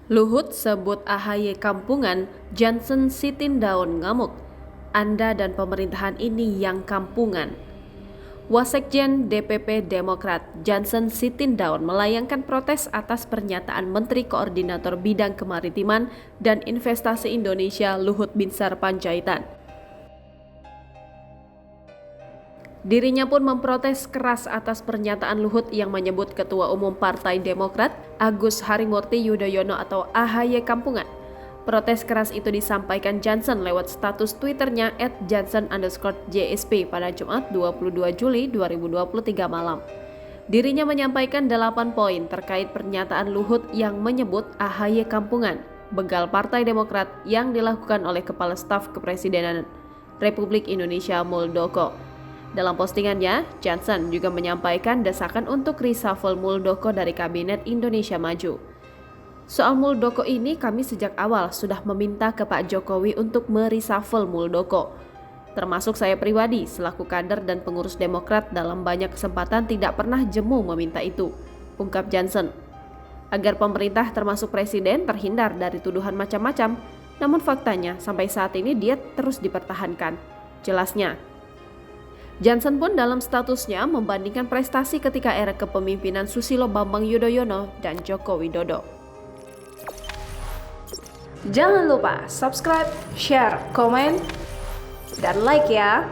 Luhut sebut AHY kampungan, Johnson Sitindaun ngamuk. Anda dan pemerintahan ini yang kampungan. Wasekjen DPP Demokrat Johnson Sitindaun melayangkan protes atas pernyataan Menteri Koordinator Bidang Kemaritiman dan Investasi Indonesia Luhut Binsar Panjaitan. Dirinya pun memprotes keras atas pernyataan Luhut yang menyebut Ketua Umum Partai Demokrat Agus Harimurti Yudhoyono atau AHY kampungan. Protes keras itu disampaikan Johnson lewat status Twitternya @johnson_JSP pada Jumat 22 Juli 2023 malam. Dirinya menyampaikan 8 poin terkait pernyataan Luhut yang menyebut AHY kampungan, begal Partai Demokrat yang dilakukan oleh Kepala Staf Kepresidenan Republik Indonesia Muldoko. Dalam postingannya, Johnson juga menyampaikan desakan untuk reshuffle Muldoko dari Kabinet Indonesia Maju. Soal Muldoko ini kami sejak awal sudah meminta ke Pak Jokowi untuk mereshuffle Muldoko. Termasuk saya pribadi selaku kader dan pengurus Demokrat dalam banyak kesempatan tidak pernah jemu meminta itu, ungkap Johnson. Agar pemerintah termasuk Presiden terhindar dari tuduhan macam-macam, namun faktanya sampai saat ini dia terus dipertahankan, jelasnya. Johnson pun dalam statusnya membandingkan prestasi ketika era kepemimpinan Susilo Bambang Yudhoyono dan Joko Widodo. Jangan lupa subscribe, share, komen, dan like ya!